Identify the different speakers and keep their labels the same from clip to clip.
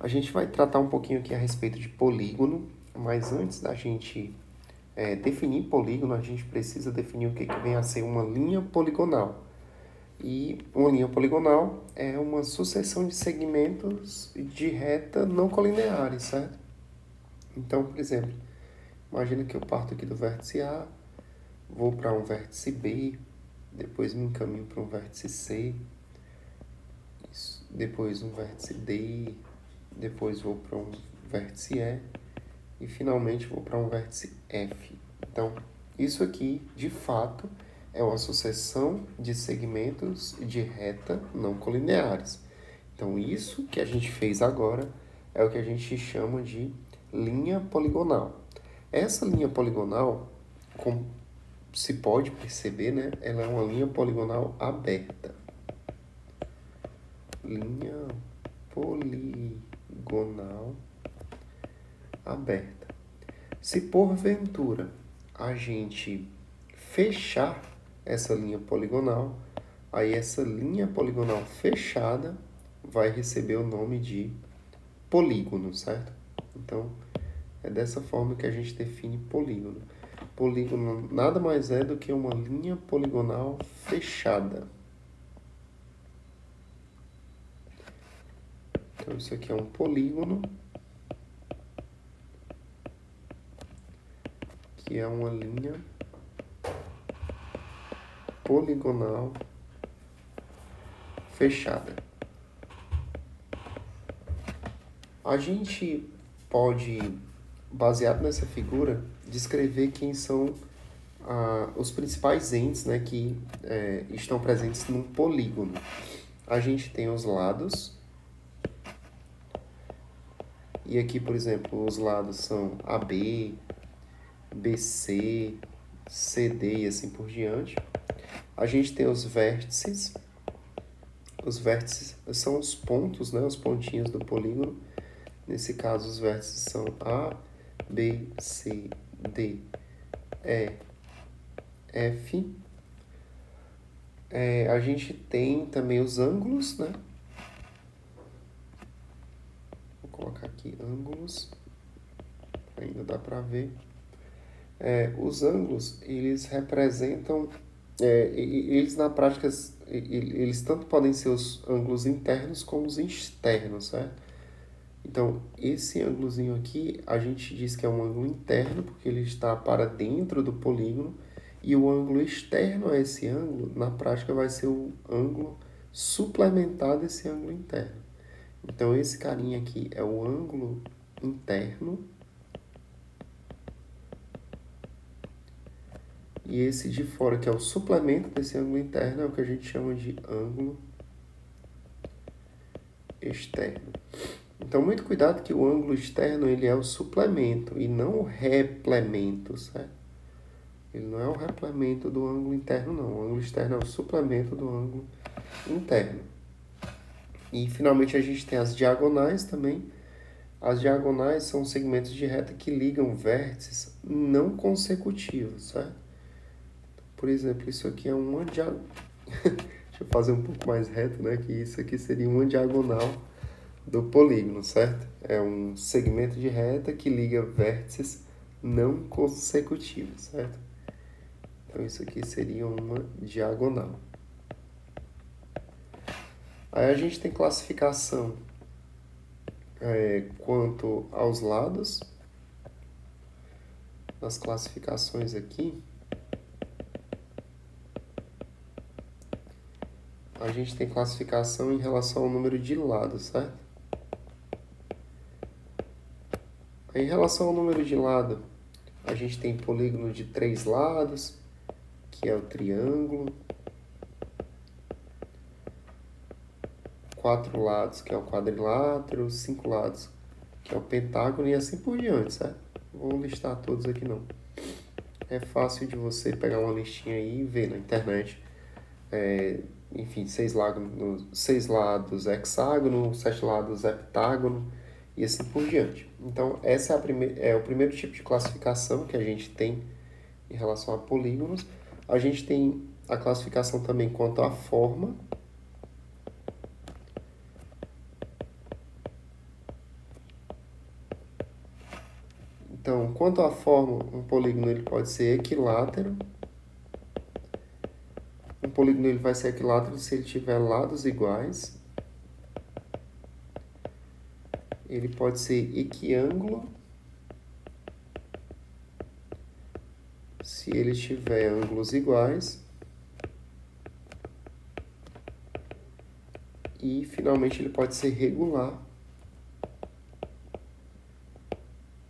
Speaker 1: A gente vai tratar um pouquinho aqui a respeito de polígono, mas antes da gente definir polígono, a gente precisa definir o que vem a ser uma linha poligonal. E uma linha poligonal é uma sucessão de segmentos de reta não colineares, certo? Então, por exemplo, imagina que eu parto aqui do vértice A, vou para um vértice B, depois me encaminho para um vértice C, depois um vértice D, depois vou para um vértice E e finalmente vou para um vértice F. Então, isso aqui, de fato, é uma sucessão de segmentos de reta não colineares. Então, isso que a gente fez agora é o que a gente chama de linha poligonal. Essa linha poligonal, como se pode perceber, né, ela é uma linha poligonal aberta. Linha poligonal aberta. Se porventura a gente fechar essa linha poligonal, aí essa linha poligonal fechada vai receber o nome de polígono, certo? Então, é dessa forma que a gente define polígono. Polígono nada mais é do que uma linha poligonal fechada. Então, isso aqui é um polígono, que é uma linha poligonal fechada. A gente pode, baseado nessa figura, descrever quem são os principais entes, né, que estão presentes num polígono. A gente tem os lados, e aqui, por exemplo, os lados são AB, BC, CD e assim por diante. A gente tem os vértices são os pontos, né, os pontinhos do polígono. Nesse caso, os vértices são A, B, C, D, E, F. A gente tem também os ângulos, né? Vou colocar aqui ângulos, ainda dá para ver. Os ângulos, eles representam, eles na prática, eles tanto podem ser os ângulos internos como os externos, certo? Então, esse ângulozinho aqui, a gente diz que é um ângulo interno, porque ele está para dentro do polígono, e o ângulo externo a esse ângulo, na prática, vai ser o ângulo suplementar desse ângulo interno. Então, esse carinha aqui é o ângulo interno, e esse de fora, que é o suplemento desse ângulo interno, é o que a gente chama de ângulo externo. Então, muito cuidado que o ângulo externo ele é o suplemento e não o replemento, certo? Ele não é o replemento do ângulo interno, não. O ângulo externo é o suplemento do ângulo interno. E, finalmente, a gente tem as diagonais também. As diagonais são segmentos de reta que ligam vértices não consecutivos, certo? Por exemplo, isso aqui é uma diagonal. Deixa eu fazer um pouco mais reto, né? Que isso aqui seria uma diagonal do polígono, certo? É um segmento de reta que liga vértices não consecutivos, certo? Então, isso aqui seria uma diagonal. Aí a gente tem classificação quanto aos lados. Nas classificações aqui, a gente tem classificação em relação ao número de lados, certo? Em relação ao número de lado, a gente tem polígono de 3 lados, que é o triângulo. 4 lados, que é o quadrilátero. 5 lados, que é o pentágono, e assim por diante, certo? Não vou listar todos aqui, não. É fácil de você pegar uma listinha aí e ver na internet. Enfim, 6 lados hexágono, 7 lados heptágono, e assim por diante. Então, essa é o primeiro tipo de classificação que a gente tem em relação a polígonos. A gente tem a classificação também quanto à forma. Então, quanto à forma, um polígono ele pode ser equilátero. Um polígono ele vai ser equilátero se ele tiver lados iguais. Ele pode ser equiângulo se ele tiver ângulos iguais. E, finalmente, ele pode ser regular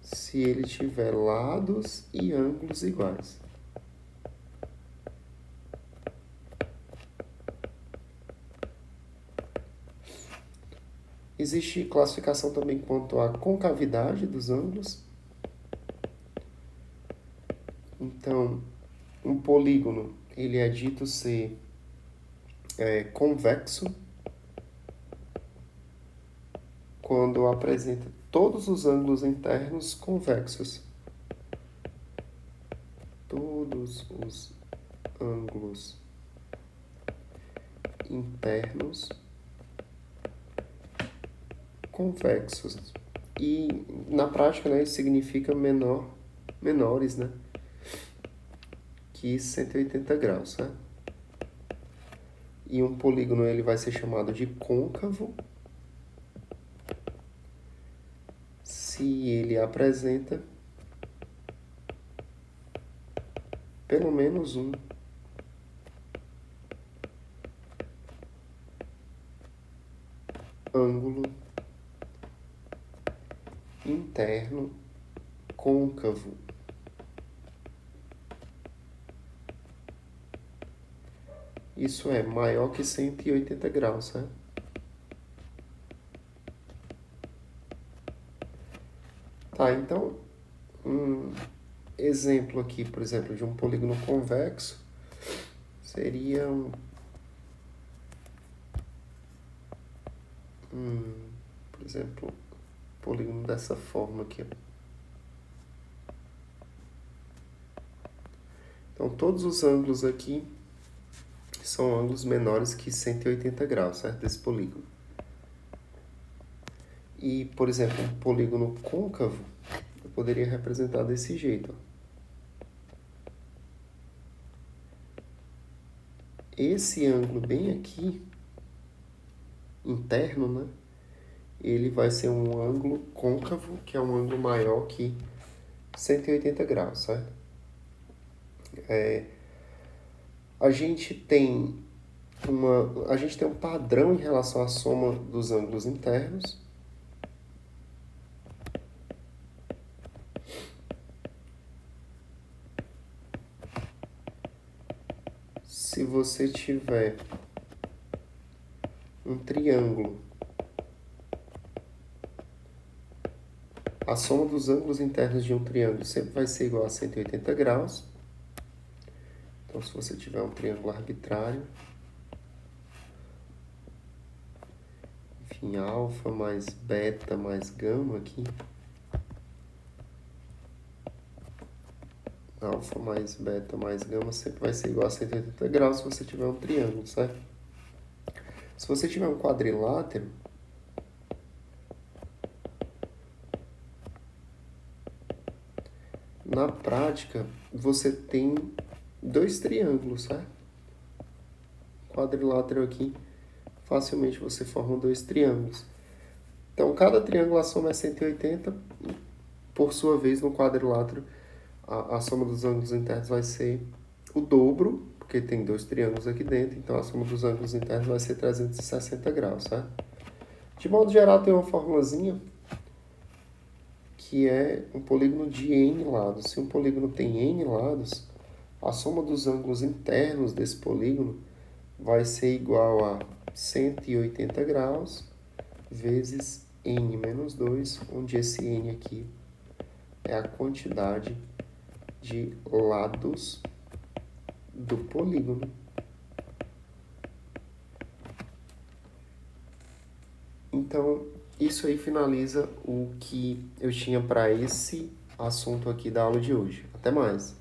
Speaker 1: se ele tiver lados e ângulos iguais. Existe classificação também quanto à concavidade dos ângulos. Então, um polígono ele é dito ser convexo quando apresenta todos os ângulos internos convexos. Todos os ângulos internos convexos. E na prática, né, isso significa menores, né, que 180 graus, né? E um polígono ele vai ser chamado de côncavo se ele apresenta pelo menos um ângulo interno côncavo. Isso é maior que 180 graus, né? Tá, então, um exemplo aqui, por exemplo, de um polígono convexo seria por exemplo, polígono dessa forma aqui. Então, todos os ângulos aqui são ângulos menores que 180 graus, certo? Desse polígono. E, por exemplo, um polígono côncavo, eu poderia representar desse jeito. Esse ângulo bem aqui, interno, né? Ele vai ser um ângulo côncavo, que é um ângulo maior que 180 graus, certo? A gente tem um padrão em relação à soma dos ângulos internos. Se você tiver um triângulo, a soma dos ângulos internos de um triângulo sempre vai ser igual a 180 graus. Então, se você tiver um triângulo arbitrário, enfim, alfa mais beta mais gama aqui, alfa mais beta mais gama sempre vai ser igual a 180 graus se você tiver um triângulo, certo? Se você tiver um quadrilátero, na prática, você tem dois triângulos, certo? Quadrilátero aqui, facilmente você forma dois triângulos. Então, cada triângulo a soma é 180, por sua vez, no quadrilátero, a soma dos ângulos internos vai ser o dobro, porque tem dois triângulos aqui dentro, então a soma dos ângulos internos vai ser 360 graus, certo? De modo geral, tem uma formulazinha que é um polígono de n lados. Se um polígono tem n lados, a soma dos ângulos internos desse polígono vai ser igual a 180 graus vezes n menos 2, onde esse n aqui é a quantidade de lados do polígono. Então, isso aí finaliza o que eu tinha para esse assunto aqui da aula de hoje. Até mais!